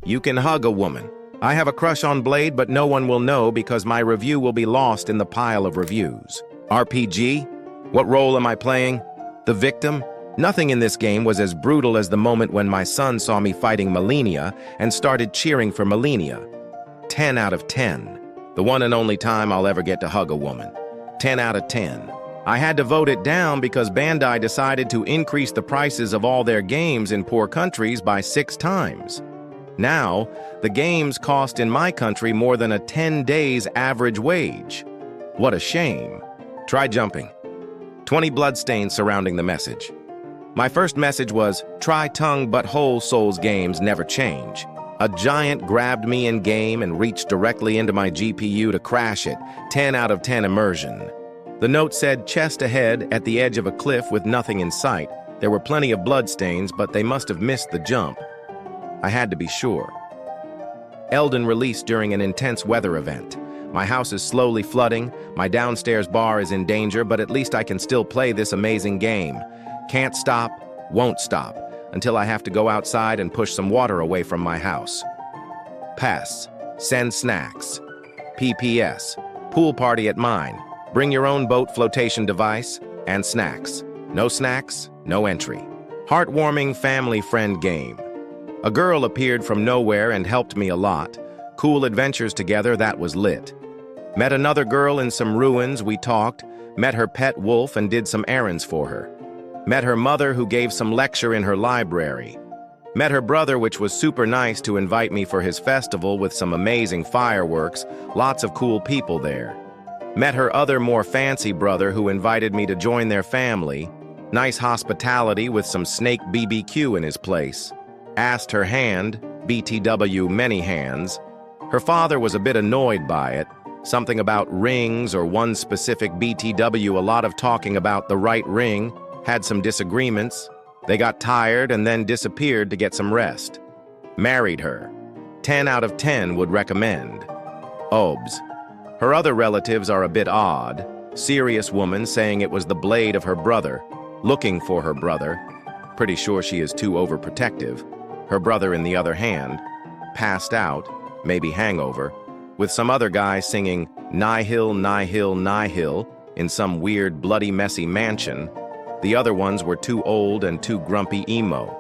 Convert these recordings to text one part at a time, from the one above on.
You can hug a woman. I have a crush on Blade, but no one will know because my review will be lost in the pile of reviews. RPG? What role am I playing? The victim? Nothing in this game was as brutal as the moment when my son saw me fighting Melania and started cheering for Melania. 10 out of 10. The one and only time I'll ever get to hug a woman. 10 out of 10. I had to vote it down because Bandai decided to increase the prices of all their games in poor countries by 6 times. Now, the games cost in my country more than a 10 days average wage. What a shame. Try jumping. 20 bloodstains surrounding the message. My first message was, try tongue but whole Souls games never change. A giant grabbed me in game and reached directly into my GPU to crash it. 10 out of 10 immersion. The note said chest ahead at the edge of a cliff with nothing in sight. There were plenty of bloodstains, but they must have missed the jump. I had to be sure. Elden released during an intense weather event. My house is slowly flooding, my downstairs bar is in danger, but at least I can still play this amazing game. Can't stop, won't stop, until I have to go outside and push some water away from my house. Pass. Send snacks. PPS. Pool party at mine. Bring your own boat flotation device and snacks. No snacks, no entry. Heartwarming family friend game. A girl appeared from nowhere and helped me a lot. Cool adventures together, that was lit. Met another girl in some ruins, we talked. Met her pet wolf and did some errands for her. Met her mother who gave some lecture in her library. Met her brother, which was super nice to invite me for his festival with some amazing fireworks, lots of cool people there. Met her other more fancy brother who invited me to join their family. Nice hospitality with some snake BBQ in his place. Asked her hand, BTW many hands. Her father was a bit annoyed by it. Something about rings or one specific BTW, a lot of talking about the right ring. Had some disagreements. They got tired and then disappeared to get some rest. Married her. 10 out of 10 would recommend. Obs. Her other relatives are a bit odd. Serious woman saying it was the blade of her brother. Looking for her brother. Pretty sure she is too overprotective. Her brother, in the other hand, passed out, maybe hangover, with some other guy singing Nihil, Nihil, Nihil in some weird bloody messy mansion. The other ones were too old and too grumpy emo.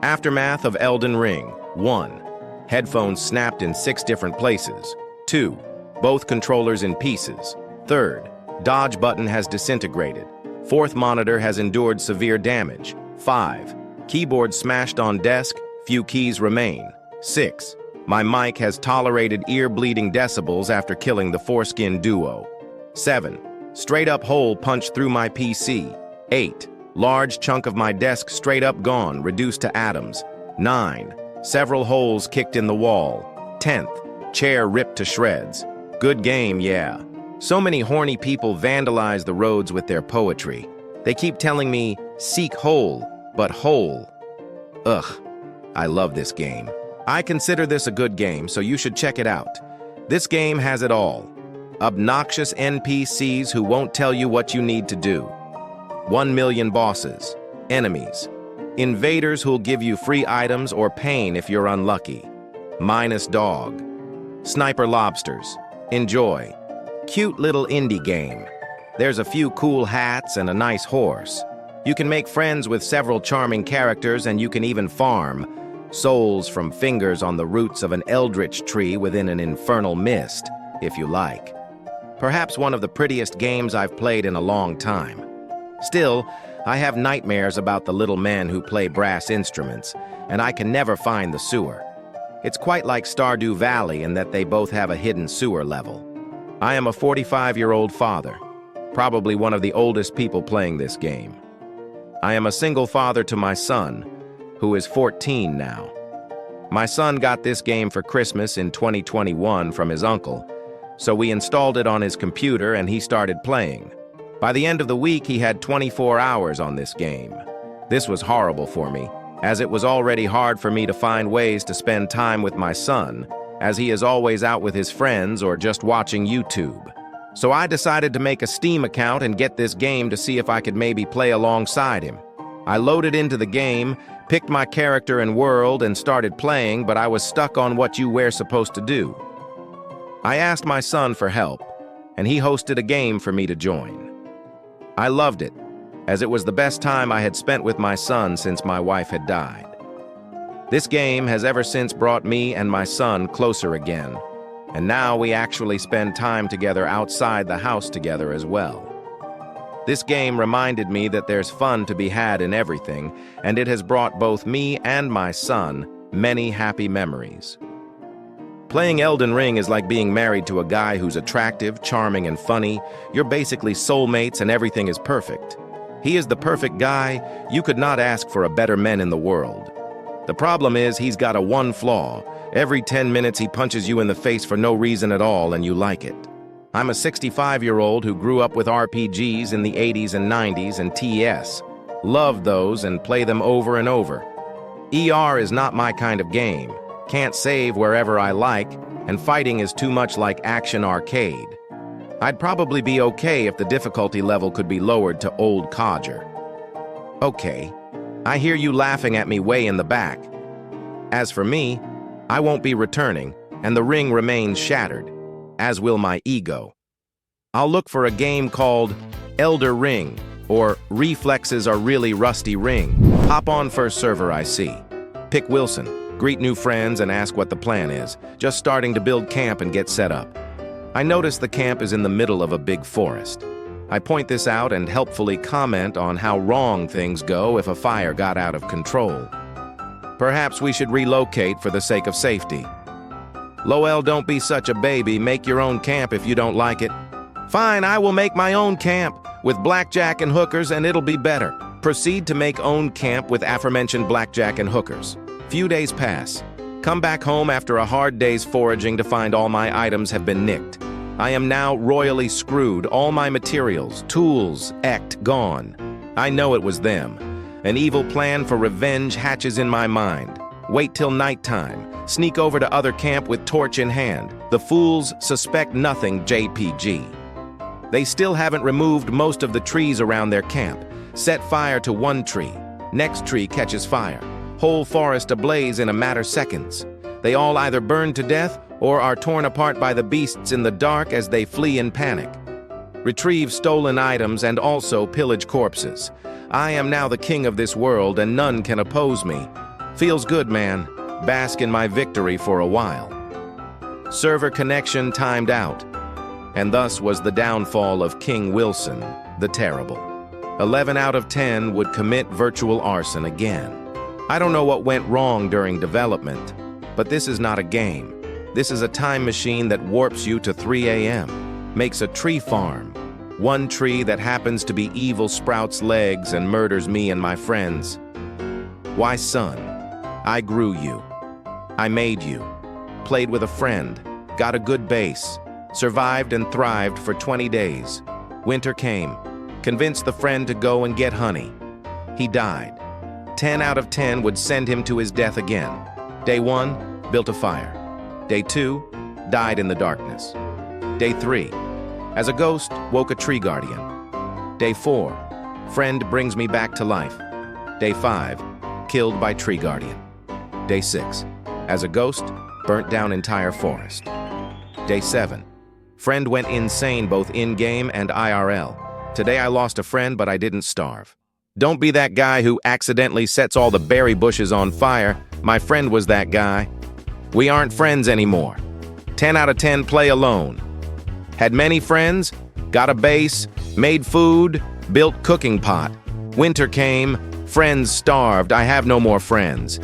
Aftermath of Elden Ring. 1. Headphones snapped in 6 different places. 2. Both controllers in pieces. 3rd. Dodge button has disintegrated. 4th monitor has endured severe damage. 5. Keyboard smashed on desk, few keys remain. 6. My mic has tolerated ear-bleeding decibels after killing the foreskin duo. 7. Straight up hole punched through my PC. 8. Large chunk of my desk straight up gone, reduced to atoms. 9. Several holes kicked in the wall. 10th. Chair ripped to shreds. Good game, yeah. So many horny people vandalize the roads with their poetry. They keep telling me, seek whole, but whole. Ugh, I love this game. I consider this a good game, so you should check it out. This game has it all. Obnoxious NPCs who won't tell you what you need to do. 1 million bosses, enemies, invaders who'll give you free items or pain if you're unlucky. Minus dog. Sniper lobsters. Enjoy. Cute little indie game. There's a few cool hats and a nice horse. You can make friends with several charming characters, and you can even farm souls from fingers on the roots of an eldritch tree within an infernal mist, if you like. Perhaps one of the prettiest games I've played in a long time. Still, I have nightmares about the little men who play brass instruments, and I can never find the sewer. It's quite like Stardew Valley in that they both have a hidden sewer level. I am a 45-year-old father, probably one of the oldest people playing this game. I am a single father to my son, who is 14 now. My son got this game for Christmas in 2021 from his uncle, so we installed it on his computer and he started playing. By the end of the week, he had 24 hours on this game. This was horrible for me, as it was already hard for me to find ways to spend time with my son, as he is always out with his friends or just watching YouTube. So I decided to make a Steam account and get this game to see if I could maybe play alongside him. I loaded into the game, Picked my character and world and started playing, but I was stuck on what you were supposed to do. I asked my son for help, and he hosted a game for me to join. I loved it, as it was the best time I had spent with my son since my wife had died. This game has ever since brought me and my son closer again, and now we actually spend time together outside the house together as well. This game reminded me that there's fun to be had in everything, and it has brought both me and my son many happy memories. Playing Elden Ring is like being married to a guy who's attractive, charming, and funny. You're basically soulmates and everything is perfect. He is the perfect guy. You could not ask for a better man in the world. The problem is he's got one flaw. Every 10 minutes he punches you in the face for no reason at all and you like it. I'm a 65-year-old who grew up with RPGs in the 80s and 90s and TS. Loved those and play them over and over. ER is not my kind of game. Can't save wherever I like, and fighting is too much like action arcade. I'd probably be okay if the difficulty level could be lowered to old codger. Okay, I hear you laughing at me way in the back. As for me, I won't be returning, and the ring remains shattered, as will my ego. I'll look for a game called Elden Ring, or Reflexes Are Really Rusty Ring. Hop on first server I see. Pick Wilson, greet new friends, and ask what the plan is. Just starting to build camp and get set up. I notice the camp is in the middle of a big forest. I point this out and helpfully comment on how wrong things go if a fire got out of control. Perhaps we should relocate for the sake of safety. Lowell, don't be such a baby. Make your own camp if you don't like it. Fine, I will make my own camp with blackjack and hookers and it'll be better. Proceed to make own camp with aforementioned blackjack and hookers. Few days pass. Come back home after a hard day's foraging to find all my items have been nicked. I am now royally screwed. All my materials, tools, gone. I know it was them. An evil plan for revenge hatches in my mind. Wait till nighttime. Sneak over to other camp with torch in hand. The fools suspect nothing, JPG. They still haven't removed most of the trees around their camp. Set fire to one tree. Next tree catches fire. Whole forest ablaze in a matter of seconds. They all either burn to death or are torn apart by the beasts in the dark as they flee in panic. Retrieve stolen items and also pillage corpses. I am now the king of this world and none can oppose me. Feels good, man. Bask in my victory for a while. Server connection timed out. And thus was the downfall of King Wilson, the Terrible. 11 out of 10 would commit virtual arson again. I don't know what went wrong during development, but this is not a game. This is a time machine that warps you to 3 a.m., makes a tree farm. One tree that happens to be evil sprouts legs and murders me and my friends. Why, son, I grew you. I made you. Played with a friend, got a good base, survived and thrived for 20 days. Winter came, convinced the friend to go and get honey. He died. 10 out of 10 would send him to his death again. Day 1, built a fire. Day 2, died in the darkness. Day 3, as a ghost, woke a tree guardian. Day 4, friend brings me back to life. Day 5, killed by tree guardian. Day 6, as a ghost, burnt down entire forest. Day 7, friend went insane both in-game and IRL. Today I lost a friend, but I didn't starve. Don't be that guy who accidentally sets all the berry bushes on fire. My friend was that guy. We aren't friends anymore. 10 out of 10 play alone. Had many friends, got a base, made food, built cooking pot. Winter came, friends starved, I have no more friends.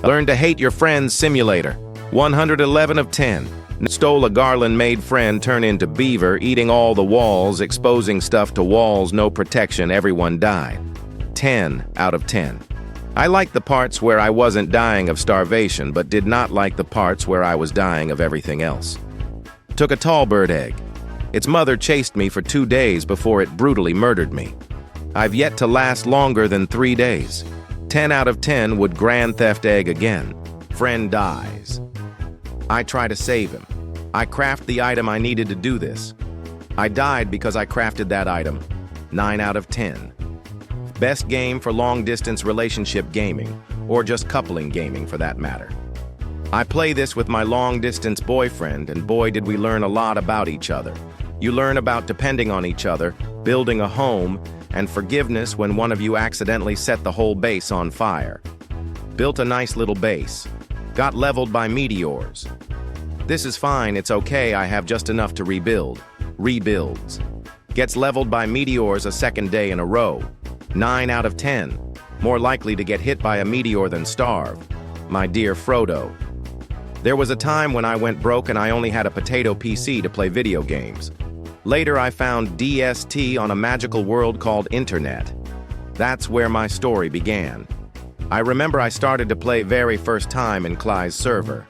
Learn to hate your friends simulator. 111 of 10. Stole a garland-made friend, turn into beaver, eating all the walls, exposing stuff to walls, no protection, everyone died. 10 out of 10. I liked the parts where I wasn't dying of starvation, but did not like the parts where I was dying of everything else. Took a tall bird egg. Its mother chased me for 2 days before it brutally murdered me. I've yet to last longer than 3 days. 10 out of 10 would grand theft egg again. Friend dies. I try to save him. I craft the item I needed to do this. I died because I crafted that item. 9 out of 10. Best game for long-distance relationship gaming, or just coupling gaming for that matter. I play this with my long-distance boyfriend, and boy did we learn a lot about each other. You learn about depending on each other, building a home, and forgiveness when one of you accidentally set the whole base on fire. Built a nice little base. Got leveled by meteors. This is fine, it's okay, I have just enough to rebuild. Rebuilds. Gets leveled by meteors a second day in a row. 9 out of 10. More likely to get hit by a meteor than starve. My dear Frodo. There was a time when I went broke and I only had a potato PC to play video games. Later I found DST on a magical world called Internet. That's where my story began. I remember I started to play very first time in Cly's server.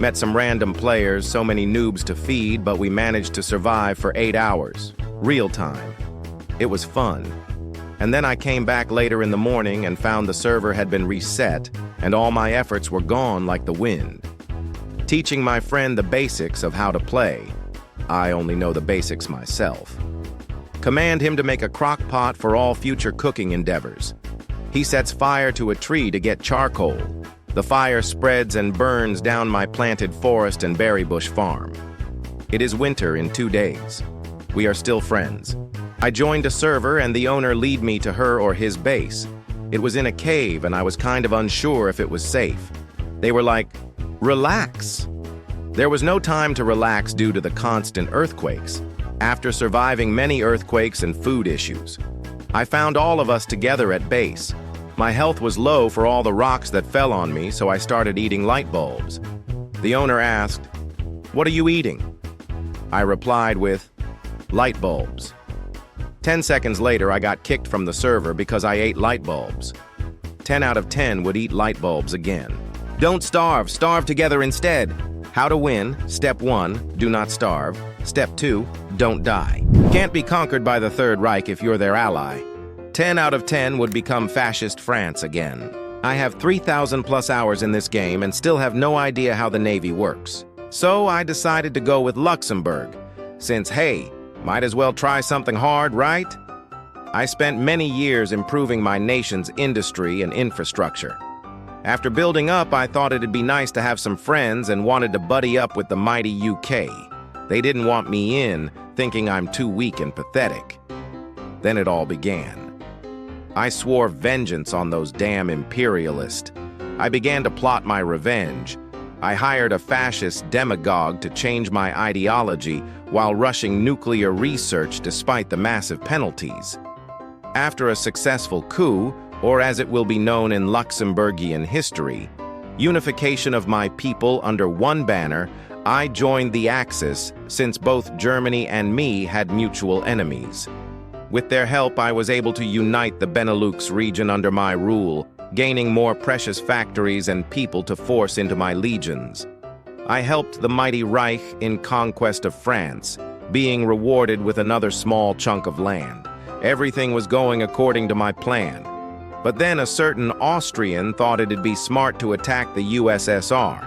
Met some random players, so many noobs to feed, but we managed to survive for 8 hours. Real time. It was fun. And then I came back later in the morning and found the server had been reset and all my efforts were gone like the wind. Teaching my friend the basics of how to play. I only know the basics myself. Command him to make a crock pot for all future cooking endeavors. He sets fire to a tree to get charcoal. The fire spreads and burns down my planted forest and berry bush farm. It is winter in 2 days. We are still friends. I joined a server and the owner lead me to her or his base. It was in a cave and I was kind of unsure if it was safe. They were like, "Relax." There was no time to relax due to the constant earthquakes. After surviving many earthquakes and food issues, I found all of us together at base. My health was low for all the rocks that fell on me, so I started eating light bulbs. The owner asked, "What are you eating?" I replied with, "Light bulbs." 10 seconds later, I got kicked from the server because I ate light bulbs. 10 out of 10 would eat light bulbs again. Don't starve, starve together instead. How to win: Step 1, do not starve. Step 2, don't die. Can't be conquered by the Third Reich if you're their ally. 10 out of 10 would become fascist France again. I have 3,000 plus hours in this game and still have no idea how the Navy works. So I decided to go with Luxembourg, since hey, might as well try something hard, right? I spent many years improving my nation's industry and infrastructure. After building up, I thought it'd be nice to have some friends and wanted to buddy up with the mighty UK. They didn't want me in, thinking I'm too weak and pathetic. Then it all began. I swore vengeance on those damn imperialists. I began to plot my revenge. I hired a fascist demagogue to change my ideology while rushing nuclear research despite the massive penalties. After a successful coup, or as it will be known in Luxembourgian history, unification of my people under one banner, I joined the Axis since both Germany and me had mutual enemies. With their help, I was able to unite the Benelux region under my rule, gaining more precious factories and people to force into my legions. I helped the mighty Reich in conquest of France, being rewarded with another small chunk of land. Everything was going according to my plan. But then a certain Austrian thought it'd be smart to attack the USSR.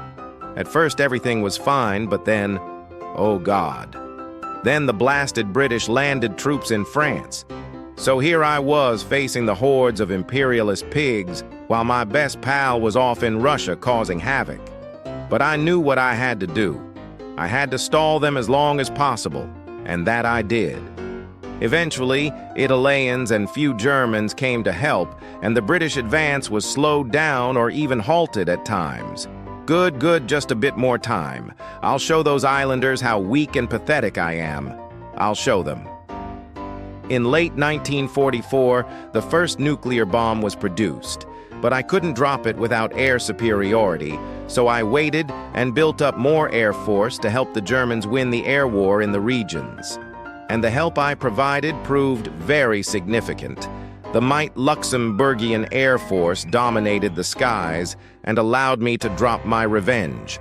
At first everything was fine, but then, oh God. Then the blasted British landed troops in France. So here I was facing the hordes of imperialist pigs, while my best pal was off in Russia causing havoc. But I knew what I had to do. I had to stall them as long as possible, and that I did. Eventually, Italians and few Germans came to help, and the British advance was slowed down or even halted at times. Good, just a bit more time. I'll show those islanders how weak and pathetic I am. I'll show them. In late 1944, the first nuclear bomb was produced, but I couldn't drop it without air superiority, so I waited and built up more air force to help the Germans win the air war in the regions. And the help I provided proved very significant. The might Luxembourgian Air Force dominated the skies and allowed me to drop my revenge.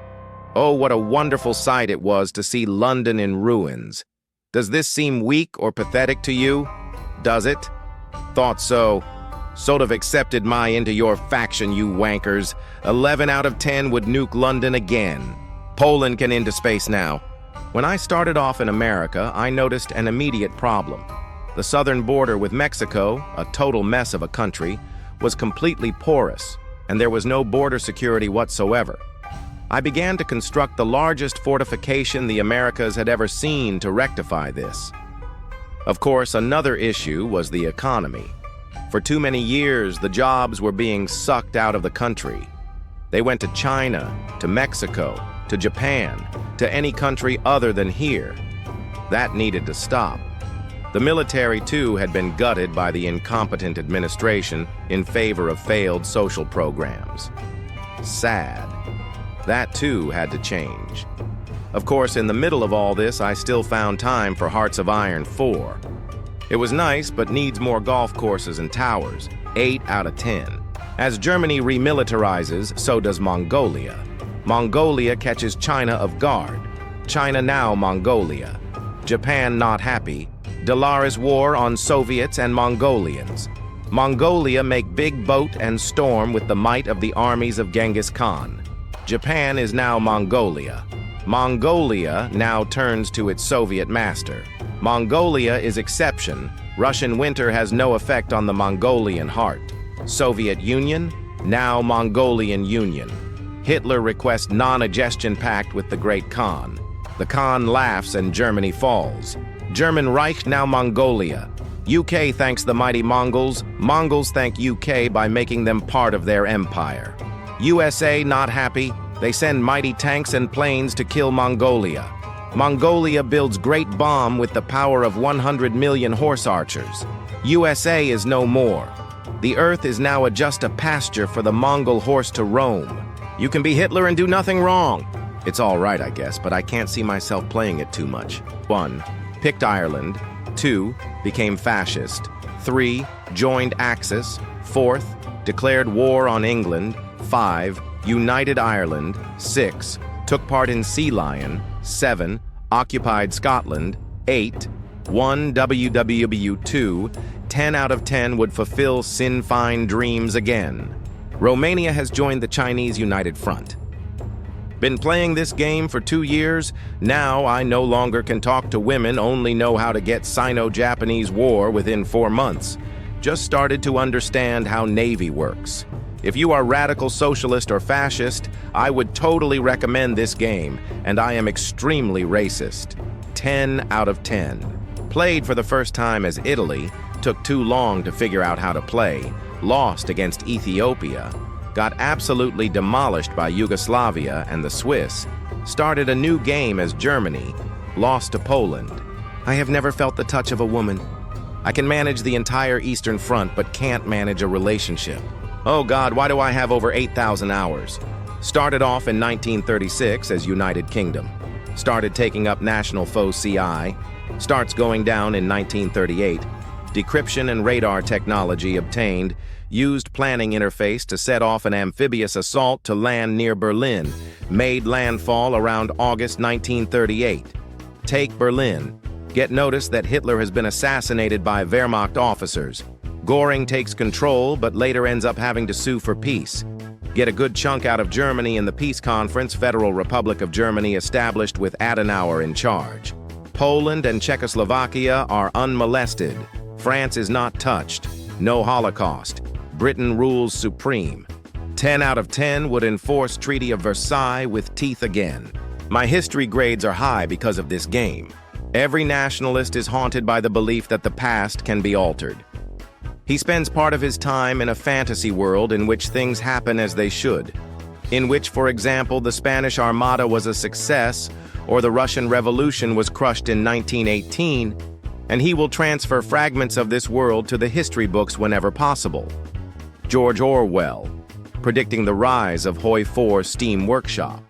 Oh, what a wonderful sight it was to see London in ruins. Does this seem weak or pathetic to you? Does it? Thought so. Sort of accepted my into your faction, you wankers. 11 out of 10 would nuke London again. Poland can into space now. When I started off in America, I noticed an immediate problem. The southern border with Mexico, a total mess of a country, was completely porous, and there was no border security whatsoever. I began to construct the largest fortification the Americas had ever seen to rectify this. Of course, another issue was the economy. For too many years, the jobs were being sucked out of the country. They went to China, to Mexico, to Japan, to any country other than here. That needed to stop. The military, too, had been gutted by the incompetent administration in favor of failed social programs. Sad. That, too, had to change. Of course, in the middle of all this, I still found time for Hearts of Iron 4. It was nice, but needs more golf courses and towers. 8 out of 10. As Germany remilitarizes, so does Mongolia. Mongolia catches China off guard. China now Mongolia. Japan not happy. Dalaris war on Soviets and Mongolians. Mongolia make big boat and storm with the might of the armies of Genghis Khan. Japan is now Mongolia. Mongolia now turns to its Soviet master. Mongolia is exception. Russian winter has no effect on the Mongolian heart. Soviet Union, now Mongolian Union. Hitler requests non-adgestion pact with the Great Khan. The Khan laughs and Germany falls. German Reich, now Mongolia. UK thanks the mighty Mongols. Mongols thank UK by making them part of their empire. USA not happy. They send mighty tanks and planes to kill Mongolia. Mongolia builds great bomb with the power of 100 million horse archers. USA is no more. The earth is now just a pasture for the Mongol horse to roam. You can be Hitler and do nothing wrong. It's all right, I guess, but I can't see myself playing it too much. 1. Picked Ireland. 2. Became fascist. 3. Joined Axis. 4th. Declared war on England. 5. United Ireland. 6. Took part in Sea Lion. 7. Occupied Scotland. 8. 1 WWW2. 10 out of 10 would fulfill Sinn Féin dreams again. Romania has joined the Chinese United Front. Been playing this game for 2 years. Now I no longer can talk to women, only know how to get Sino-Japanese war within 4 months. Just started to understand how Navy works. If you are radical socialist or fascist, I would totally recommend this game, and I am extremely racist. 10 out of 10. Played for the first time as Italy, took too long to figure out how to play, lost against Ethiopia, got absolutely demolished by Yugoslavia and the Swiss, started a new game as Germany, lost to Poland. I have never felt the touch of a woman. I can manage the entire Eastern Front, but can't manage a relationship. Oh God, why do I have over 8,000 hours? Started off in 1936 as United Kingdom. Started taking up national foe CI. Starts going down in 1938. Decryption and radar technology obtained. Used planning interface to set off an amphibious assault to land near Berlin. Made landfall around August 1938. Take Berlin. Get notice that Hitler has been assassinated by Wehrmacht officers. Göring takes control, but later ends up having to sue for peace. Get a good chunk out of Germany in the peace conference, Federal Republic of Germany established with Adenauer in charge. Poland and Czechoslovakia are unmolested. France is not touched. No Holocaust. Britain rules supreme. 10 out of 10 would enforce Treaty of Versailles with teeth again. My history grades are high because of this game. Every nationalist is haunted by the belief that the past can be altered. He spends part of his time in a fantasy world in which things happen as they should, in which, for example, the Spanish Armada was a success or the Russian Revolution was crushed in 1918, and he will transfer fragments of this world to the history books whenever possible. George Orwell, predicting the rise of Hoi 4 Steam Workshop.